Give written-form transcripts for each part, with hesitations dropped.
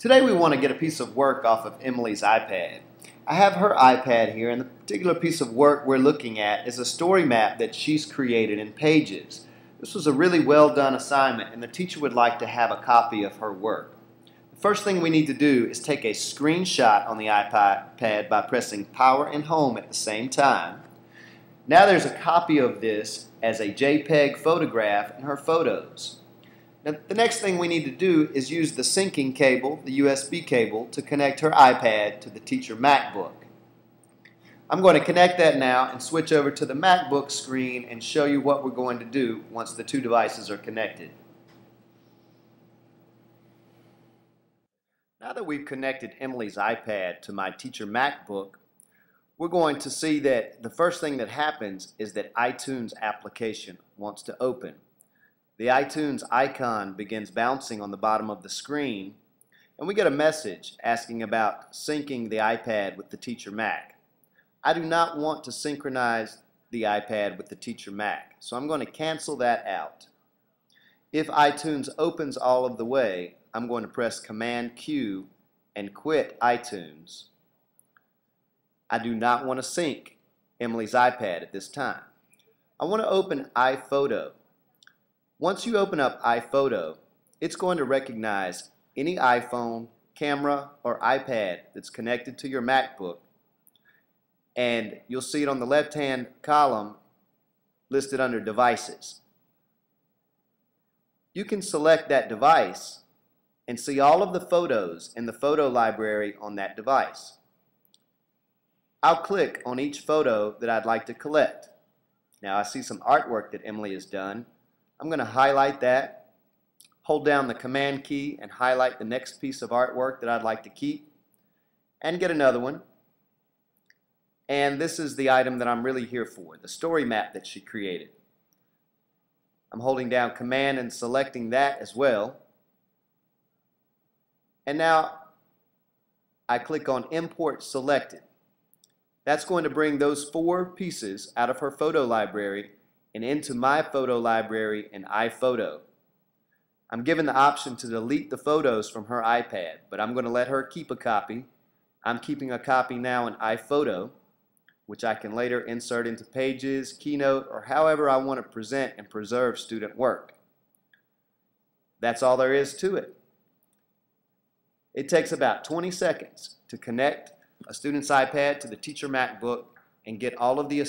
Today we want to get a piece of work off of Emily's iPad. I have her iPad here, and the particular piece of work we're looking at is a story map that she's created in Pages. This was a really well done assignment, and the teacher would like to have a copy of her work. The first thing we need to do is take a screenshot on the iPad by pressing Power and Home at the same time. Now there's a copy of this as a JPEG photograph in her photos. Now, the next thing we need to do is use the syncing cable, the USB cable, to connect her iPad to the teacher MacBook. I'm going to connect that now and switch over to the MacBook screen and show you what we're going to do once the two devices are connected. Now that we've connected Emily's iPad to my teacher MacBook, we're going to see that the first thing that happens is that iTunes application wants to open. The iTunes icon begins bouncing on the bottom of the screen, and we get a message asking about syncing the iPad with the teacher Mac. I do not want to synchronize the iPad with the teacher Mac, so I'm going to cancel that out. If iTunes opens all of the way, I'm going to press Command Q and quit iTunes. I do not want to sync Emily's iPad at this time. I want to open iPhoto. Once you open up iPhoto, it's going to recognize any iPhone, camera, or iPad that's connected to your MacBook, and you'll see it on the left-hand column listed under Devices. You can select that device and see all of the photos in the photo library on that device. I'll click on each photo that I'd like to collect. Now I see some artwork that Emily has done. I'm going to highlight that, hold down the Command key and highlight the next piece of artwork that I'd like to keep, and get another one. And this is the item that I'm really here for, the story map that she created. I'm holding down Command and selecting that as well. And now I click on Import Selected. That's going to bring those 4 pieces out of her photo library and into my photo library in iPhoto. I'm given the option to delete the photos from her iPad, but I'm going to let her keep a copy. I'm keeping a copy now in iPhoto, which I can later insert into Pages, Keynote, or however I want to present and preserve student work. That's all there is to it. It takes about 20 seconds to connect a student's iPad to the teacher MacBook and get all of the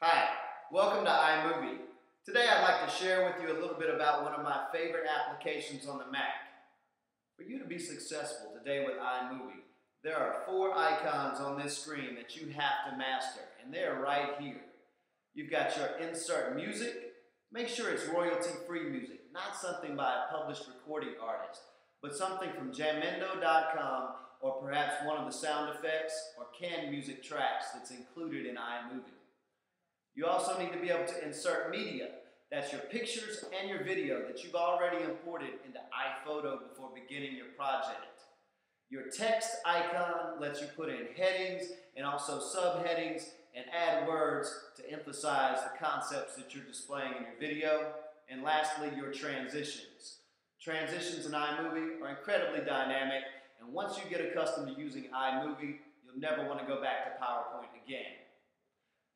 Hi, welcome to iMovie. Today I'd like to share with you a little bit about one of my favorite applications on the Mac. For you to be successful today with iMovie, there are 4 icons on this screen that you have to master, and they're right here. You've got your Insert Music. Make sure it's royalty-free music, not something by a published recording artist, but something from Jamendo.com or perhaps one of the sound effects or canned music tracks that's included in iMovie. You also need to be able to insert media. That's your pictures and your video that you've already imported into iPhoto before beginning your project. Your text icon lets you put in headings and also subheadings and add words to emphasize the concepts that you're displaying in your video. And lastly, your transitions. Transitions in iMovie are incredibly dynamic, and once you get accustomed to using iMovie, you'll never want to go back to PowerPoint again.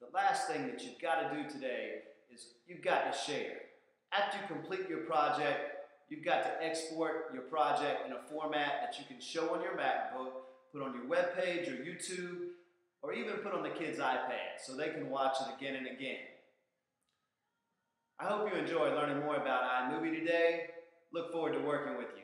The last thing that you've got to do today is you've got to share. After you complete your project, you've got to export your project in a format that you can show on your MacBook, put on your web page or YouTube, or even put on the kids' iPad so they can watch it again and again. I hope you enjoy learning more about iMovie today. Look forward to working with you.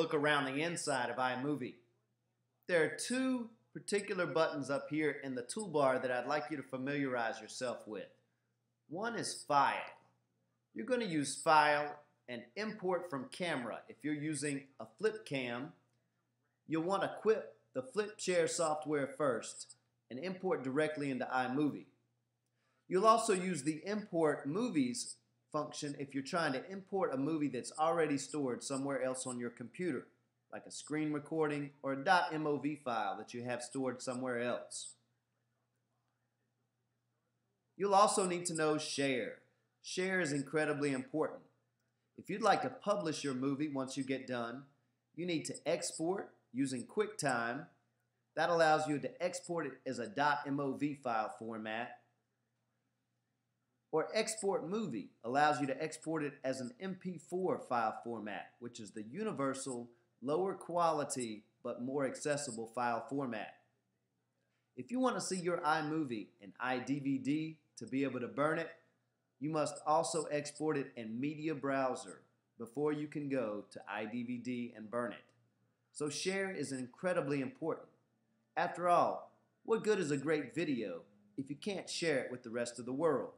Look around the inside of iMovie. There are two particular buttons up here in the toolbar that I'd like you to familiarize yourself with. One is File. You're going to use File and Import from Camera. If you're using a flip cam, you'll want to equip the Flip Share software first and import directly into iMovie. You'll also use the Import Movies function if you're trying to import a movie that's already stored somewhere else on your computer, like a screen recording or a .mov file that you have stored somewhere else. You'll also need to know Share. Share is incredibly important. If you'd like to publish your movie once you get done, you need to export using QuickTime. That allows you to export it as a .mov file format. Or Export Movie allows you to export it as an MP4 file format, which is the universal, lower quality, but more accessible file format. If you want to see your iMovie in iDVD to be able to burn it, you must also export it in Media Browser before you can go to iDVD and burn it. So Share is incredibly important. After all, what good is a great video if you can't share it with the rest of the world?